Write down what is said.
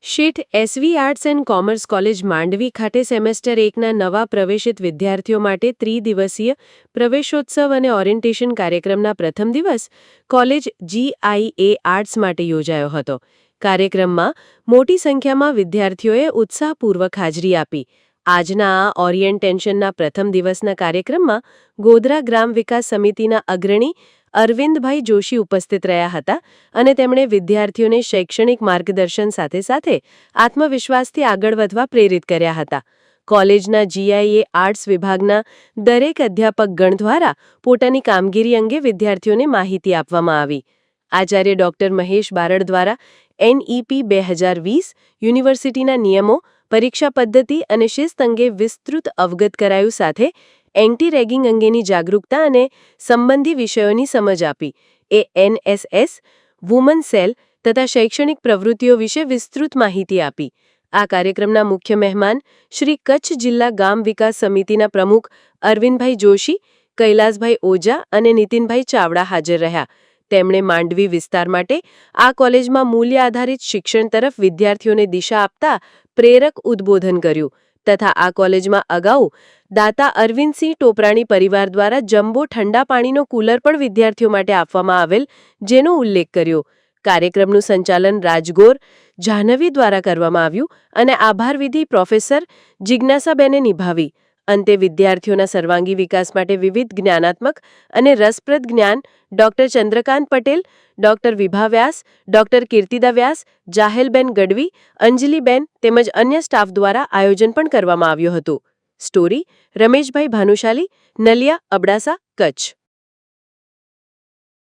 Sheth SV arts and commerce college Mandvi ખાતે semester 1ના નવા પ્રવેશિત વિદ્યાર્થીઓ માટે ત્રિદિવસીય પ્રવેશોત્સવ અને ઓરિએન્ટેશન કાર્યક્રમના પ્રથમ દિવસ કોલેજ GIA આર્ટ્સ માટે યોજાયો હતો. કાર્યક્રમમાં મોટી સંખ્યામાં વિદ્યાર્થીઓએ ઉત્સાહપૂર્વક હાજરી આપી. આજના આ ઓરિએન્ટેશનના પ્રથમ દિવસના કાર્યક્રમમાં ગોધરા ગ્રામ વિકાસ સમિતિના અગ્રણી અરવિંદભાઈ જોશી ઉપસ્થિત રહ્યા હતા અને તેમણે વિદ્યાર્થીઓને શૈક્ષણિક માર્ગદર્શન સાથે સાથે આત્મવિશ્વાસથી આગળ વધવા પ્રેરિત કર્યા હતા. કોલેજના GIA આર્ટ્સ વિભાગના દરેક અધ્યાપકગણ દ્વારા પોતાની કામગીરી અંગે વિદ્યાર્થીઓને માહિતી આપવામાં આવી. આચાર્ય ડોક્ટર મહેશ બારડ દ્વારા NEP 2020 યુનિવર્સિટીના નિયમો, પરીક્ષા પદ્ધતિ અને શિસ્ત અંગે વિસ્તૃત અવગત કરાયું સાથે એન્ટી રેગિંગ અંગેની જાગૃતતા અને સંબંધી વિષયોની સમજ આપી. NSS, વુમન સેલ તથા શૈક્ષણિક પ્રવૃત્તિઓ વિશે વિસ્તૃત માહિતી આપી. આ કાર્યક્રમના મુખ્ય મહેમાન શ્રી કચ્છ જિલ્લા ગામ વિકાસ સમિતિના પ્રમુખ અરવિંદભાઈ જોશી, કૈલાસભાઈ ઓઝા અને નીતિનભાઈ ચાવડા હાજર રહ્યા. તેમણે માંડવી વિસ્તાર માટે આ કોલેજમાં મૂલ્ય આધારિત શિક્ષણ તરફ વિદ્યાર્થીઓને દિશા આપતા પ્રેરક ઉદ્બોધન કર્યું તથા આ કોલેજમાં અગાઉ દાતા અરવિંદસિંહ ટોપરાણી પરિવાર દ્વારા જમ્બો ઠંડા પાણીનો કુલર પણ વિદ્યાર્થીઓ માટે આપવામાં આવેલ, જેનો ઉલ્લેખ કર્યો. કાર્યક્રમનું સંચાલન રાજગોર જાહ્નવી દ્વારા કરવામાં આવ્યું અને આભાર વિધિ પ્રોફેસર જિજ્ઞાસાબેને નિભાવી. અંતે વિદ્યાર્થીઓના સર્વાંગી વિકાસ માટે વિવિધ જ્ઞાનાત્મક અને રસપ્રદ જ્ઞાન ડોક્ટર ચંદ્રકાંત પટેલ, ડોક્ટર વિભા વ્યાસ, ડોક્ટર કીર્તિદા વ્યાસ, જાહેલબેન ગઢવી, અંજલિબેન તેમજ અન્ય સ્ટાફ દ્વારા આયોજન પણ કરવામાં આવ્યું હતું. સ્ટોરી રમેશભાઈ ભાનુશાલી, નલિયા, અબડાસા, કચ્છ.